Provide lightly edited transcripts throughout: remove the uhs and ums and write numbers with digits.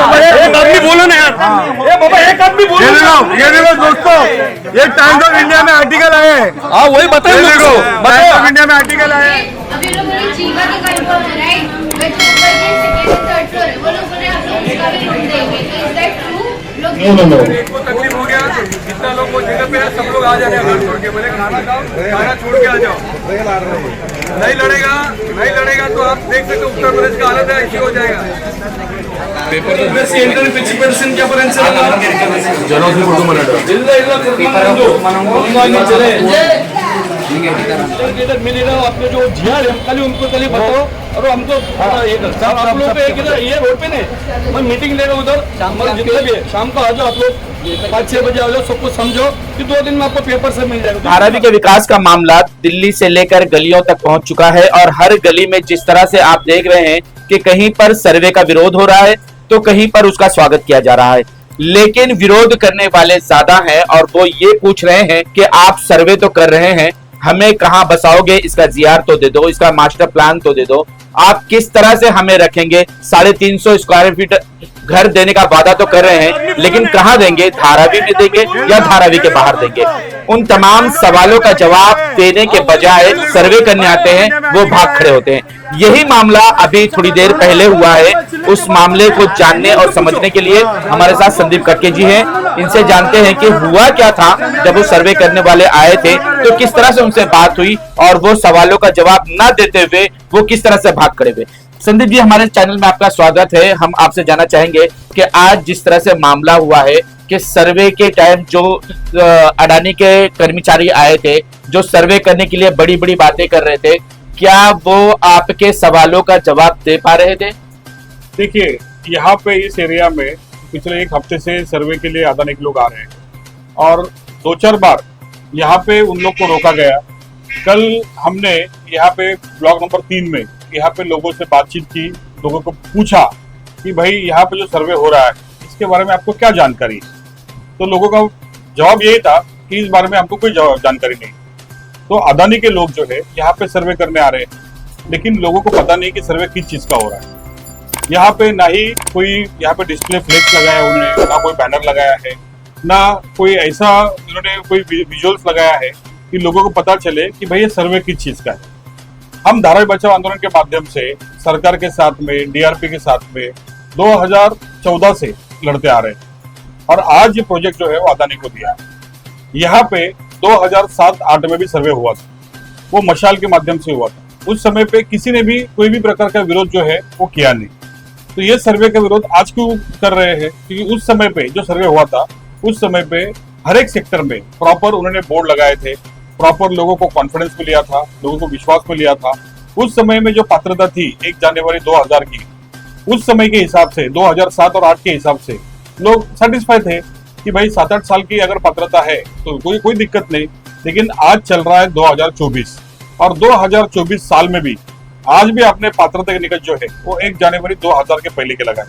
एक आदमी बोलो ना यार, ये बाबा एक आदमी बोलो। ये देखो दोस्तों, ये टाइम्स ऑफ इंडिया में आर्टिकल आए हैं। हाँ वही बताइए, देखो टाइम्स ऑफ इंडिया में आर्टिकल आए हैं। अभी लोग बोले जीवा के कंफर्म है, राइट? वे जो ऊपर के सेकंड थर्ड फ्लोर है, वो लोग बोले आप लोग उसका भी लोन देंगे। Is that true? लोग को तकलीफ हो गया, जितना लोग वो जगह पे है सब लोग आ जाने घर छोड़ के, बोले खाना खाओ, खाना छोड़ के आ जाओ। नहीं लड़ेगा तो आप देख सकते हो उत्तर प्रदेश का हालत है, ऐसी हो जाएगा। आपने जो जिया कल उनको कल बताओ और हमको आप लोग ये रोड पे नहीं, मैं मीटिंग लेगा उधर जितना भी है, शाम को आ जाओ आप लोग 5-6 बजे आ जाओ, सब कुछ समझो कि 2 दिन में आपको पेपर से मिल जाएगा। धारावी के विकास का मामला दिल्ली से लेकर गलियों तक पहुंच चुका है और हर गली में जिस तरह से आप देख रहे हैं कि कहीं पर सर्वे का विरोध हो रहा है तो कहीं पर उसका स्वागत किया जा रहा है, लेकिन विरोध करने वाले ज्यादा हैं और वो ये पूछ रहे हैं कि आप सर्वे तो कर रहे हैं, हमें कहां बसाओगे, इसका जीआर तो दे दो, इसका मास्टर प्लान तो दे दो, आप किस तरह से हमें रखेंगे। 350 स्क्वायर फीट घर देने का वादा तो कर रहे हैं, लेकिन कहां देंगे, धारावी में देंगे या धारावी के बाहर देंगे। उन तमाम सवालों का जवाब देने के बजाय सर्वे करने आते हैं, वो भाग खड़े होते हैं। यही मामला अभी थोड़ी देर पहले हुआ है। उस मामले को जानने और समझने के लिए हमारे साथ संदीप कटके जी हैं, इनसे जानते हैं कि हुआ क्या था जब वो सर्वे करने वाले आए थे, तो किस तरह से उनसे बात हुई और वो सवालों का जवाब ना देते हुए वो किस तरह से भाग खड़े हुए। संदीप जी, हमारे चैनल में आपका स्वागत है। हम आपसे जानना चाहेंगे कि आज जिस तरह से मामला हुआ है कि सर्वे के टाइम जो अडानी के कर्मचारी आए थे, जो सर्वे करने के लिए बड़ी बड़ी बातें कर रहे थे, क्या वो आपके सवालों का जवाब दे पा रहे थे? देखिए, यहाँ पे इस एरिया में पिछले 1 हफ्ते से सर्वे के लिए अडानी के लोग आ रहे हैं और 2-4 बार यहाँ पे उन लोग को रोका गया। कल हमने यहाँ पे ब्लॉक नंबर 3 में यहाँ पे लोगों से बातचीत की, लोगों को पूछा कि भाई यहाँ पे जो सर्वे हो रहा है इसके बारे में आपको क्या जानकारी। तो लोगों का जवाब यही था कि इस बारे में हमको कोई जानकारी नहीं। तो अडानी के लोग जो है यहाँ पे सर्वे करने आ रहे हैं, लेकिन लोगों को पता नहीं कि सर्वे किस चीज का हो रहा है। यहाँ पे ना ही कोई यहाँ पे डिस्प्ले फ्लेक्स लगाया उन्होंने, ना कोई बैनर लगाया है, ना कोई ऐसा उन्होंने कोई विजुअल्स लगाया है कि लोगों को पता चले कि भाई ये सर्वे किस चीज का है। हम धारावी बचाओ आंदोलन के माध्यम से सरकार के साथ में, डीआरपी के साथ में 2014 से लड़ते आ रहे हैं और आज ये प्रोजेक्ट जो है वो अडानी को दिया है। यहाँ पे 2007-8 में भी सर्वे हुआ था, वो मशाल के माध्यम से हुआ था। उस समय पे किसी ने भी कोई भी प्रकार का विरोध जो है वो किया नहीं। तो ये सर्वे का विरोध आज क्यों कर रहे हैं? क्योंकि उस समय पे जो सर्वे हुआ था, उस समय पे हर एक सेक्टर में प्रॉपर उन्होंने बोर्ड लगाए थे, प्रॉपर लोगों को कॉन्फिडेंस में लिया था, लोगों को विश्वास में लिया था। उस समय में जो पात्रता थी 1 जनवरी 2000 की, उस समय के हिसाब से 2007 और 8 के हिसाब से लोग सेटिस्फाइड थे कि भाई 7-8 साल की अगर पात्रता है तो कोई दिक्कत नहीं। लेकिन आज चल रहा है 2024 और 2024 साल में भी आज भी आपने पात्रता के निकट जो है वो 1 जनवरी 2000 के पहले के लगाए।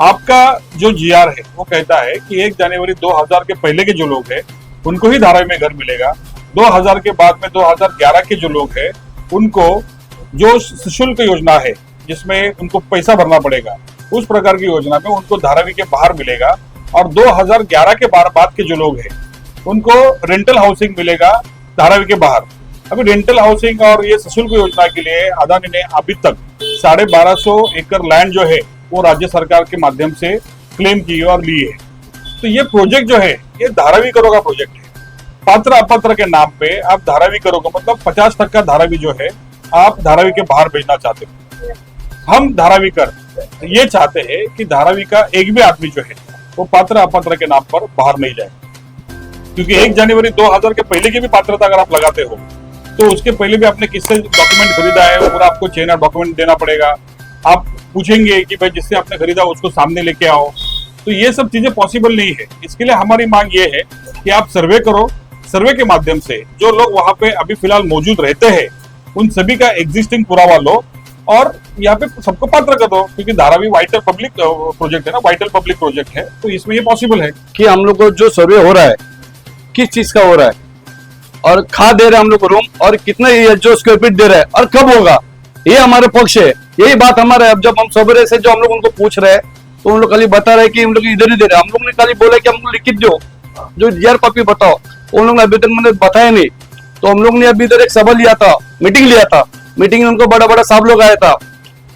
आपका जो जीआर है वो कहता है कि 1 जनवरी 2000 के पहले के जो लोग हैं उनको ही धारावी में घर मिलेगा। 2000 के बाद में 2011 के जो लोग हैं उनको जो सशुल्क योजना है जिसमें उनको पैसा भरना पड़ेगा, उस प्रकार की योजना में उनको धारावी के बाहर मिलेगा। और 2011 के बाद के जो लोग हैं उनको रेंटल हाउसिंग मिलेगा धारावी के बाहर। अभी रेंटल हाउसिंग और ये सशुल्क योजना के लिए अडानी ने अभी तक 1250 एकड़ लैंड जो है वो राज्य सरकार के माध्यम से क्लेम की और ली है। तो ये प्रोजेक्ट जो है ये धारावी करो का प्रोजेक्ट है। पात्र अपात्र के नाम पे आप धारावी करो का मतलब 50% धारावी जो है आप धारावी के बाहर भेजना चाहते हो। हम धारावी कर ये चाहते हैं कि धारावी का एक भी आदमी जो है वो पात्र अपात्र के नाम पर बाहर नहीं जाए, क्योंकि 1 जनवरी 2000 के पहले की भी पात्रता अगर आप लगाते हो तो उसके पहले भी आपने किससे डॉक्यूमेंट खरीदा है पूरा आपको चेन ऑफ डॉक्यूमेंट देना पड़ेगा। आप पूछेंगे कि भाई जिससे आपने खरीदा उसको सामने लेके आओ, तो ये सब चीजें पॉसिबल नहीं है। इसके लिए हमारी मांग ये है कि आप सर्वे करो, सर्वे के माध्यम से जो लोग वहां पे अभी फिलहाल मौजूद रहते हैं उन सभी का एग्जिस्टिंग पुरावा लो और यहाँ पे सबको पात्र कर दो, क्योंकि धारावी वाइटल पब्लिक प्रोजेक्ट है ना, वाइटल पब्लिक प्रोजेक्ट है, तो इसमें ये पॉसिबल है कि हम लोग को जो सर्वे हो रहा है किस चीज का हो रहा है और खा दे रहे हैं हम लोग को रूम और कितने जो स्क्वायर फीट दे रहे हैं और कब होगा, ये हमारे पक्ष है। यही बात हमारे अब जब हम सवेरे से जो हम लोग उनको पूछ रहे हैं तो उन लोग खाली बता रहे कि हम लोग इधर ही दे रहे, हम लोग ने खाली बोला कि हमको लिखित दो, जो जीआर कॉपी बताओ, उन लोग ने अभी तक मैंने बताया नहीं। तो हम लोग ने अभी इधर एक सभा लिया था, मीटिंग लिया था, मीटिंग में उनको बड़ा बड़ा साहब लोग आया था,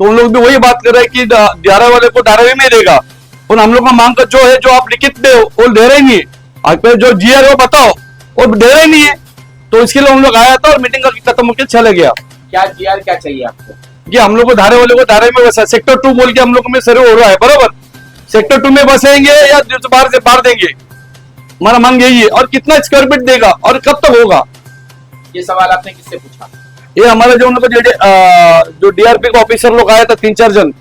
तो उन लोग भी वही बात कर रहे हैं कि धारावी वाले को धारावी में देगा, और हम लोग का मांग जो है जो आप लिखित दे वो दे रहे नहीं है, आज पे जो जीआर वो बताओ वो दे रहे नहीं है। तो इसके लिए हम लोग आया था और मीटिंग का खत्म होकर चले गया। क्या जीआर क्या चाहिए आपको? कि हम लोग को धारे वाले को धारे में बसा, सेक्टर 2 बोल के हम लोग में सर्वे हो रहा है, बराबर सेक्टर 2 में बसेंगे या बाहर से बाहर देंगे, हमारा मांग यही है। और कितना स्क्वायर फीट देगा और कब तक होगा, ये सवाल आपने किससे पूछा? ये हमारे जो उनको जो डीआरपी का ऑफिसर लोग आए थे 3-4 जन,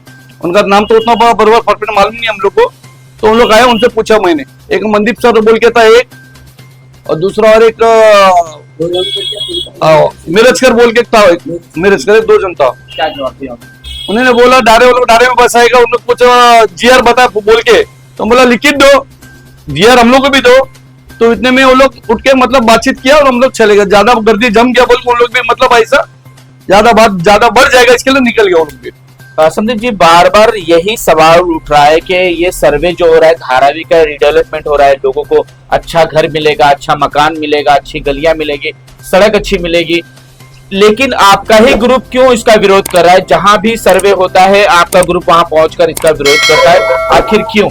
उनका नाम तो उतना बराबर परफेक्ट मालूम नहीं हम लोग को, तो उन लोग आए उनसे पूछा मैंने, एक मनदीप सर बोल के था एक, और दूसरा और एक मिरजकर बोल के था, मिरजकर 2 जन था। क्या जवाब दिया? उन्होंने बोला धारे वालों को धारे में बसाएगा, उन लोग पूछा जीआर बता बोल के, तो बोला लिखित दो, जीआर हम लोग को भी दो। तो इतने में वो लोग उठ के मतलब बातचीत किया और हम लोग चले गए, ज्यादा गर्दी जम गया बोल के उन लोग भी मतलब ऐसा ज्यादा बात ज्यादा बढ़ जाएगा इसके लिए निकल गया उन लोग भी। संदीप जी, बार बार यही सवाल उठ रहा है कि ये सर्वे जो हो रहा है, धारावी का रिडेवलपमेंट हो रहा है, लोगों को अच्छा घर मिलेगा, अच्छा मकान मिलेगा, अच्छी गलियां मिलेगी, सड़क अच्छी मिलेगी, लेकिन आपका ही ग्रुप क्यों इसका विरोध कर रहा है? जहां भी सर्वे होता है आपका ग्रुप वहां पहुंचकर इसका विरोध करता है, आखिर क्यों?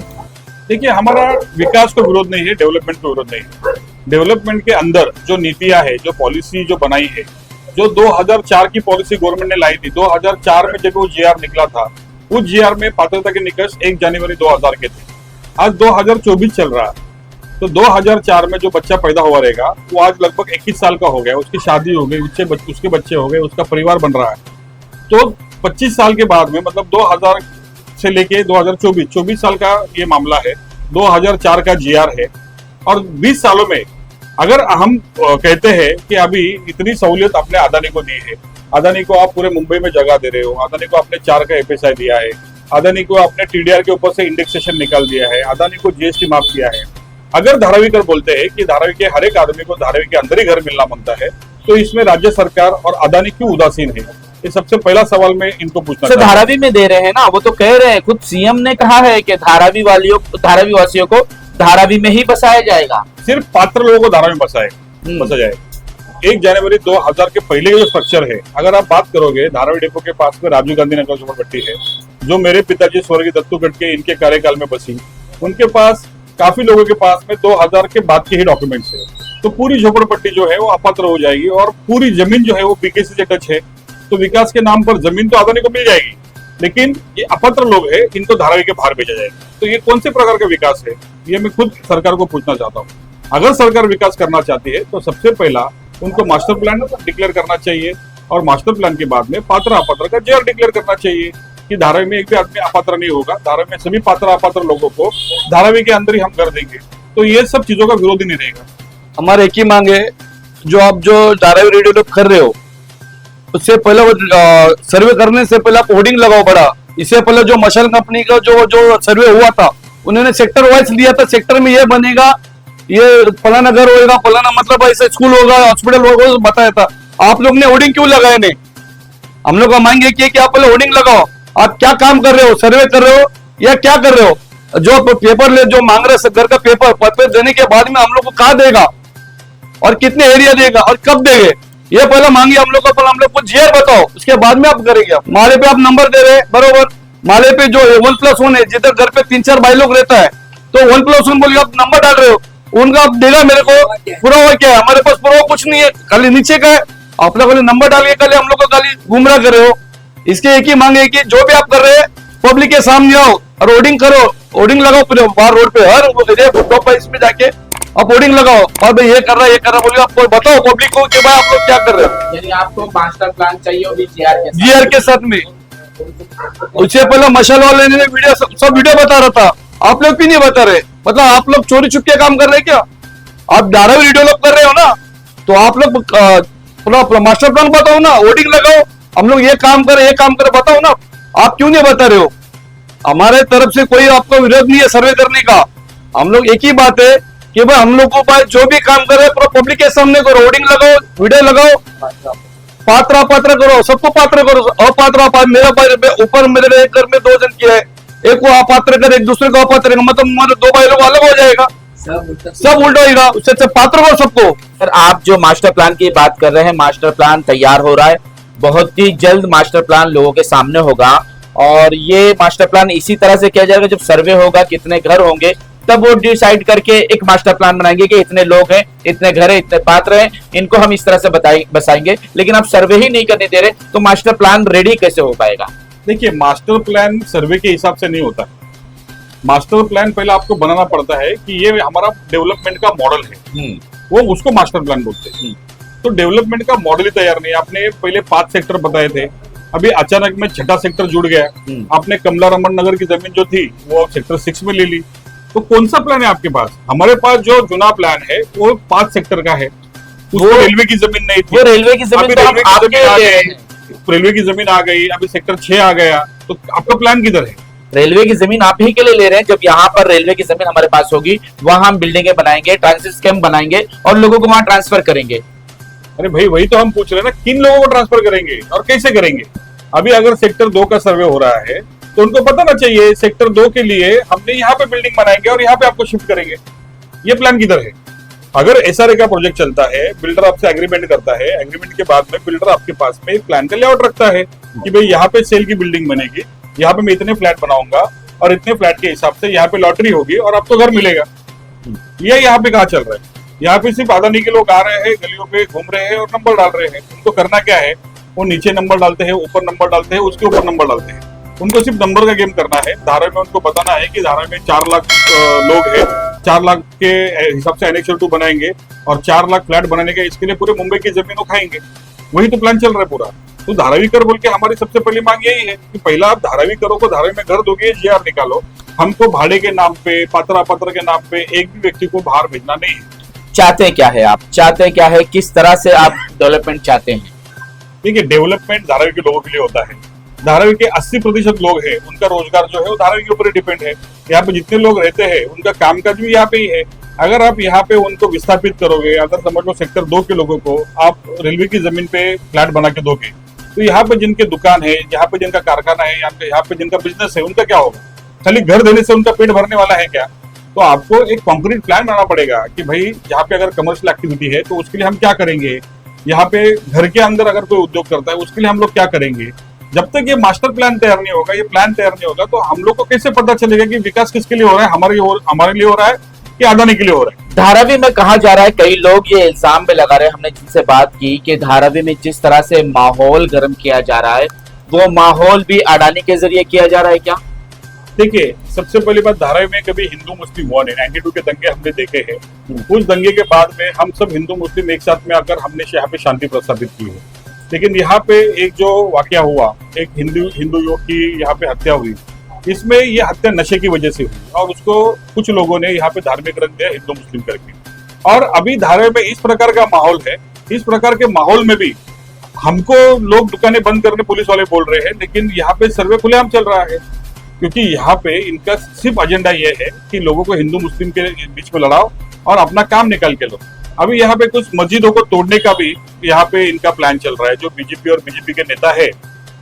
देखिए, हमारा विकास को विरोध नहीं है, डेवलपमेंट को विरोध नहीं है। डेवलपमेंट के अंदर जो नीतियां है, जो पॉलिसी जो बनाई है, जो 2004 की पॉलिसी गवर्नमेंट ने लाई थी, 2004 में जब वो जीआर निकला था, उस जीआर में पात्रता के निकष 1 जनवरी 2000 के थे। आज 2024 चल रहा है, तो 2004 में जो बच्चा पैदा हुआ रहेगा वो आज लगभग 21 साल का हो गया, उसकी शादी हो गई, उसके बच्चे हो गए, उसका परिवार बन रहा है। तो 25 साल के बाद में, मतलब 2000 से लेके 24 साल का ये मामला है, 2004 का जीआर है, और 20 सालों में अगर हम कहते हैं कि अभी इतनी सहूलियत आपने अदानी को दी है, अदानी को आप पूरे मुंबई में जगह दे रहे हो, अदानी को आपने 4 का एफएसआई दिया है, अदानी को आपने टीडीआर के ऊपर से इंडेक्सेशन निकाल दिया है, अदानी को जीएसटी माफ किया है। अगर धारावीकर बोलते हैं कि धारावी के हर एक आदमी को धारावी के अंदर ही घर मिलना बनता है, तो इसमें राज्य सरकार और अदानी क्यों उदासीन है? ये सबसे पहला सवाल मैं इनको पूछना चाहता हूं। धारावी में दे रहे हैं ना, वो तो कह रहे हैं, खुद सीएम ने कहा है कि धारावी वासियों को धारावी में ही बसाया जाएगा, सिर्फ पात्र लोगों को धारावी में बसा जाए। 1 जनवरी 2000 के पहले जो स्ट्रक्चर है, अगर आप बात करोगे, धारावी डिपो के पास में राजीव गांधी नगर झोपड़पट्टी है, जो मेरे पिताजी स्वर्गीय दत्तू गढ़के इनके कार्यकाल में बसी, उनके पास काफी लोगों के पास में 2000 के बाद के ही डॉक्यूमेंट्स है। तो पूरी झोपड़पट्टी जो है वो अपात्र हो जाएगी, और पूरी जमीन जो है वो बीकेसी से टच है। तो विकास के नाम पर जमीन तो अदानी को मिल जाएगी, लेकिन ये अपात्र लोग हैं, इनको धारावी के बाहर भेजा जाएगा। तो ये कौन से प्रकार का विकास है, ये मैं खुद सरकार को पूछना चाहता हूँ। अगर सरकार विकास करना चाहती है तो सबसे पहला उनको मास्टर प्लान डिक्लेयर करना चाहिए, और मास्टर प्लान के बाद में पात्र अपात्र का जीआर डिक्लेयर करना चाहिए कि धारावी में एक भी आदमी अपात्र नहीं होगा, धारावी में सभी पात्र अपात्र लोगों को धारावी के अंदर ही हम कर देंगे। तो ये सब चीजों का विरोध ही नहीं रहेगा। हमारे एक ही मांग है, जो आप जो धारावी रिडेवलप कर रहे हो, उससे पहले सर्वे करने से पहले आप होर्डिंग लगाओ बड़ा। इससे पहले जो मशाल कंपनी का जो सर्वे हुआ था, उन्होंने सेक्टर वाइज लिया था, सेक्टर में ये बनेगा, ये फलाना घर होगा, फलाना मतलब ऐसा स्कूल होगा, हॉस्पिटल होगा, बताया था। आप लोग ने होर्डिंग क्यों लगाए नहीं? हम लोग का मांग है कि आप पहले होर्डिंग लगाओ। आप क्या काम कर रहे हो, सर्वे कर रहे हो या क्या कर रहे हो? जो पेपर ले जो मांग रहे घर का पेपर देने के बाद में हम लोग को कहा देगा और कितने एरिया देगा और कब देंगे, ये पहले मांगिए हम लोग को। पहले हम लोग को जीआर बताओ, उसके बाद में आप करेंगे। माले पे आप नंबर दे रहे बरोबर, माले पे जो 1+1 है, जिधर घर पे 3-4 भाई लोग रहता है, तो 1+1 बोलिए आप नंबर डाल रहे हो, उनका आप देगा मेरे को पूरा हुआ क्या है? हमारे पास पूरा कुछ नहीं है, खाली नीचे का है। आप लोग नंबर डालिए, खाली हम लोग को खाली गुमराह कर रहे हो। इसके एक ही मांग है कि जो भी आप कर रहे हैं पब्लिक के सामने आओ और होर्डिंग करो, होर्डिंग लगाओ पूरे बाहर रोड पे, हर इसमें जाके आप होर्डिंग लगाओ, और भाई ये कर रहा है, ये कर रहा है, बोलिए आपको बताओ पब्लिक को कि भाई आप लोग क्या कर रहे हो। यानी आपको मास्टर प्लान चाहिए होगी जीआर के साथ में। उससे पहले मशाल वाले ने वीडियो सब वीडियो बता रहा था, आप लोग भी नहीं बता रहे। मतलब आप लोग चोरी छुपके काम कर रहे हैं क्या? आप धारावी डेवलप कर रहे हो ना, तो आप लोग पूरा मास्टर प्लान बताओ ना, होर्डिंग लगाओ, हम लोग ये काम करे बताओ ना। आप क्यों नहीं बता रहे हो? हमारे तरफ से कोई आपको विरोध नहीं है सर्वे करने का। हम लोग एक ही बात है कि भाई हम लोग को भाई जो भी काम करे पूरा पब्लिक के सामने करो, होर्डिंग लगाओ, वीडियो लगाओ, पात्र अपात्र करो, सबको पात्र करो, अपात्र मेरा ऊपर मेरे घर में 2 जन किया है, एक को अपात्र करे, एक दूसरे को अपात्र करेगा, मतलब हमारे दो भाई लोग अलग हो जाएगा, सब उल्टा होगा। उससे अच्छा पात्र को सबको। सर आप जो मास्टर प्लान की बात कर रहे हैं, मास्टर प्लान तैयार हो रहा है, बहुत ही जल्द मास्टर प्लान लोगों के सामने होगा। और ये मास्टर प्लान इसी तरह से किया जाएगा, जब सर्वे होगा कितने घर होंगे तब वो डिसाइड करके एक मास्टर प्लान बनाएंगे कि इतने लोग हैं, इतने घर हैं, इतने पात्र हैं, इनको हम इस तरह से बसाएंगे। लेकिन आप सर्वे ही नहीं करने दे रहे तो मास्टर प्लान रेडी कैसे हो पाएगा? देखिए, मास्टर प्लान सर्वे के हिसाब से नहीं होता। मास्टर प्लान पहले आपको बनाना पड़ता है कि ये हमारा डेवलपमेंट का मॉडल है, वो उसको मास्टर प्लान बोलते हैं। तो डेवलपमेंट का मॉडल ही तैयार नहीं। आपने पहले 5 सेक्टर बताए थे, अभी अचानक में 6ठा सेक्टर जुड़ गया। आपने कमला रमन नगर की जमीन जो थी वो सेक्टर 6 में ले ली। तो कौन सा प्लान है आपके पास? हमारे पास जो जुना प्लान है वो 5 सेक्टर का है, उसमें रेलवे की जमीन नहीं थी। वो रेलवे की जमीन तो रेलवे की जमीन आ आपके गई, रेलवे की जमीन आ गई, अभी सेक्टर 6 आ गया। तो आपका प्लान किधर है? रेलवे की जमीन आप ही के लिए ले रहे हैं। जब यहाँ पर रेलवे की जमीन हमारे पास होगी, वहां हम बिल्डिंगें बनाएंगे, ट्रांसिट कैंप बनाएंगे और लोगों को वहां ट्रांसफर करेंगे। अरे भाई, वही तो हम पूछ रहे हैं ना, किन लोगों को ट्रांसफर करेंगे और कैसे करेंगे? अभी अगर सेक्टर 2 का सर्वे हो रहा है तो उनको पता ना चाहिए सेक्टर 2 के लिए हमने यहाँ पे बिल्डिंग बनाएंगे और यहाँ पे आपको शिफ्ट करेंगे। ये प्लान किधर है? अगर एसआरए का प्रोजेक्ट चलता है, बिल्डर आपसे एग्रीमेंट करता है, एग्रीमेंट के बाद में बिल्डर आपके पास में एक प्लान का लेआउट रखता है कि भाई यहाँ पे सेल की बिल्डिंग बनेगी, यहाँ पे मैं इतने फ्लैट बनाऊंगा और इतने फ्लैट के हिसाब से यहाँ पे लॉटरी होगी और आपको घर मिलेगा। ये यहाँ पे कहाँ चल रहा है? यहाँ पे सिर्फ अदानी के लोग आ रहे हैं, गलियों पे घूम रहे हैं और नंबर डाल रहे हैं। उनको करना क्या है? वो नीचे नंबर डालते हैं, ऊपर नंबर डालते हैं, उसके ऊपर नंबर डालते हैं। उनको सिर्फ नंबर का गेम करना है। धारा में उनको बताना है कि धारा में 4 लाख लोग हैं, 4 लाख के हिसाब से एनेक्स 2 बनाएंगे और 4 लाख फ्लैट बनाने के, इसके लिए पूरे मुंबई की जमीन खाएंगे। वही तो प्लान चल रहा है पूरा। तो धारावी कर बोल के हमारी सबसे पहली मांग यही है कि पहला आप धारावी करो को धारावी में घर दोगे, जीआर निकालो। हमको भाड़े के नाम पे, पात्र अपात्र के नाम पे एक भी व्यक्ति को बाहर भेजना नहीं है। चाहते क्या है आप? चाहते क्या है? किस तरह से आप डेवलपमेंट चाहते हैं? देखिए, डेवलपमेंट धारावी के लोगों के लिए होता है। धारावी के 80% लोग हैं, उनका रोजगार जो है वो धारावी के ऊपर ही डिपेंड है। यहाँ पे जितने लोग रहते हैं उनका कामकाज भी यहाँ पे ही है। अगर आप यहाँ पे उनको विस्थापित करोगे, अगर समझ लो सेक्टर 2 के लोगों को आप रेलवे की जमीन पे फ्लैट बना के दोगे, तो यहाँ पे जिनके दुकान है, यहाँ पे जिनका कारखाना है, यहाँ पे जिनका बिजनेस है, उनका क्या होगा? खाली घर देने से उनका पेट भरने वाला है क्या? तो आपको एक कॉन्क्रीट प्लान बनाना पड़ेगा कि भाई यहाँ पे अगर कमर्शियल एक्टिविटी है तो उसके लिए हम क्या करेंगे, यहाँ पे घर के अंदर अगर कोई उद्योग करता है उसके लिए हम लोग क्या करेंगे। जब तक ये मास्टर प्लान तैयार नहीं होगा, ये प्लान तैयार नहीं होगा, तो हम लोग को कैसे पता चलेगा कि विकास किसके लिए हो रहा है? हमारे लिए हो रहा है कि अदानी के लिए हो रहा है? धारावी में कहा जा रहा है, कई लोग ये इल्जाम पे लगा रहे हैं, हमने जिनसे बात की, कि धारावी में जिस तरह से माहौल गर्म किया जा रहा है वो माहौल भी अडानी के जरिए किया जा रहा है क्या? देखिए, सबसे पहली बात, धारावी में कभी हिंदू मुस्लिम हुआ नहीं। 92 के दंगे हमने देखे हैं। उस दंगे के बाद में हम सब हिंदू मुस्लिम एक साथ में आकर हमने यहाँ पे शांति प्रस्थापित की है। लेकिन यहाँ पे एक जो वाकया हुआ, एक हिंदू युवक की यहाँ पे हत्या हुई, इसमें ये हत्या नशे की वजह से हुई और उसको कुछ लोगों ने यहाँ पे धार्मिक रंग दिया हिंदू मुस्लिम करके। और अभी धारावी में इस प्रकार का माहौल है, इस प्रकार के माहौल में भी हमको लोग दुकानें बंद करने पुलिस वाले बोल रहे हैं, लेकिन यहाँ पे सर्वे खुलेआम चल रहा है। क्योंकि यहाँ पे इनका सिर्फ एजेंडा ये है कि लोगों को हिंदू मुस्लिम के बीच में लड़ाओ और अपना काम निकाल के लो। अभी यहाँ पे कुछ मस्जिदों को तोड़ने का भी यहाँ पे इनका प्लान चल रहा है। जो बीजेपी और बीजेपी के नेता है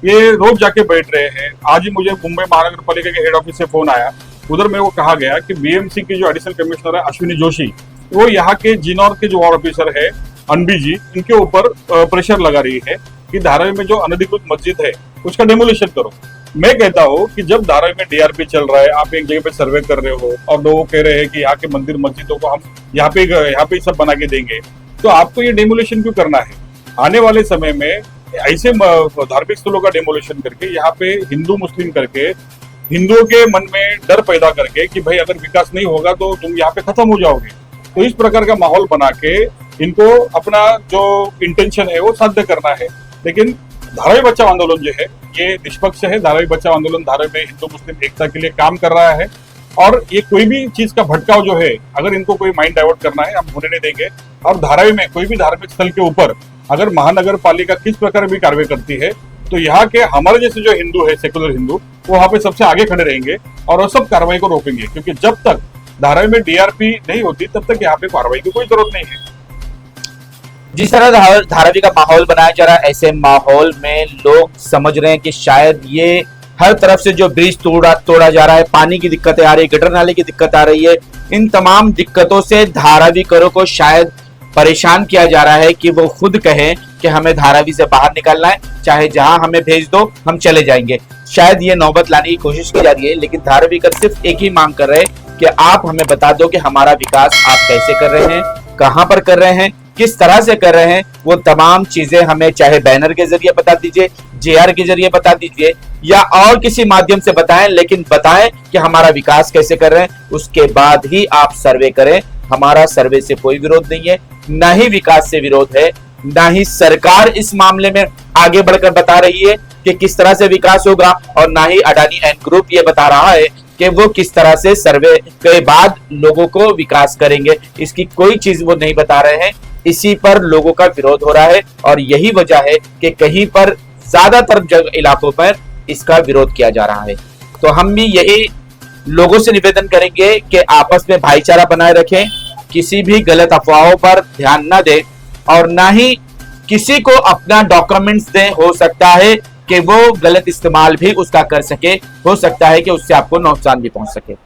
ये रोज जाके बैठ रहे हैं। आज ही मुझे मुंबई महानगर पालिका के हेड ऑफिस से फोन आया, उधर मेरे को कहा गया कि बीएमसी की जो एडिशनल कमिश्नर है अश्विनी जोशी, वो यहाँ के जिनौर के जो वार्ड ऑफिसर है अनबी जी, इनके ऊपर प्रेशर लगा रही है कि धारावी में जो अनधिकृत मस्जिद है उसका डेमोलिशन करो। मैं कहता हूँ कि जब धारावी में डीआरपी चल रहा है, आप एक जगह पे सर्वे कर रहे हो और लोग कह रहे हैं कि यहाँ के मंदिर मस्जिदों को हम यहाँ पे सब बना के देंगे, तो आपको ये डेमोलिशन क्यों करना है? आने वाले समय में ऐसे धार्मिक स्थलों का डेमोलिशन करके यहाँ पे हिंदू मुस्लिम करके हिंदुओं के मन में डर पैदा करके कि भाई अगर विकास नहीं होगा तो तुम यहाँ पे खत्म हो जाओगे, तो इस प्रकार का माहौल बना के इनको अपना जो इंटेंशन है वो साध्य करना है। लेकिन धारावी बचाओ आंदोलन जो है ये निष्पक्ष है। धारावी बचाओ आंदोलन धारावी में हिंदू मुस्लिम एकता के लिए काम कर रहा है और ये कोई भी चीज का भटकाव जो है, अगर इनको कोई माइंड डाइवर्ट करना है हम होने नहीं देंगे। और धारावी में कोई भी धार्मिक स्थल के ऊपर अगर महानगर पालिका किस प्रकार भी कार्रवाई करती है तो यहाँ के हमारे जैसे जो हिंदू है, सेकुलर हिंदू, वो वहाँ पे सबसे आगे खड़े रहेंगे और वो सब कार्रवाई को रोकेंगे। क्योंकि जब तक धारावी में डीआरपी नहीं होती तब तक यहाँ पे कार्रवाई की कोई जरूरत नहीं है। जिस तरह धारावी का माहौल बनाया जा रहा है, ऐसे माहौल में लोग समझ रहे हैं कि शायद ये हर तरफ से जो ब्रिज तोड़ा जा रहा है, पानी की दिक्कतें आ रही है, गटर नाले की दिक्कत आ रही है, इन तमाम दिक्कतों से धारावीकरों को शायद परेशान किया जा रहा है कि वो खुद कहें कि हमें धारावी से बाहर निकलना है, चाहे जहां हमें भेज दो हम चले जाएंगे। शायद ये नौबत लाने की कोशिश की जा रही है, लेकिन धारावीकर सिर्फ एक ही मांग कर रहे हैं कि आप हमें बता दो कि हमारा विकास आप कैसे कर रहे हैं, कहां पर कर रहे हैं, किस तरह से कर रहे हैं। वो तमाम चीजें हमें चाहे बैनर के जरिए बता दीजिए, जेआर के जरिए बता दीजिए या और किसी माध्यम से बताएं, लेकिन बताएं कि हमारा विकास कैसे कर रहे हैं। उसके बाद ही आप सर्वे करें। हमारा सर्वे से कोई विरोध नहीं है, ना ही विकास से विरोध है, ना ही सरकार इस मामले में आगे बढ़कर बता रही है कि किस तरह से विकास होगा, और ना ही अडानी एंड ग्रुप ये बता रहा है कि वो किस तरह से सर्वे के बाद लोगों को विकास करेंगे। इसकी कोई चीज वो नहीं बता रहे हैं। इसी पर लोगों का विरोध हो रहा है और यही वजह है कि कहीं पर ज्यादातर इलाकों पर इसका विरोध किया जा रहा है। तो हम भी यही लोगों से निवेदन करेंगे कि आपस में भाईचारा बनाए रखें, किसी भी गलत अफवाहों पर ध्यान न दें और ना ही किसी को अपना डॉक्यूमेंट्स दें। हो सकता है कि वो गलत इस्तेमाल भी उसका कर सके, हो सकता है कि उससे आपको नुकसान भी पहुंच सके।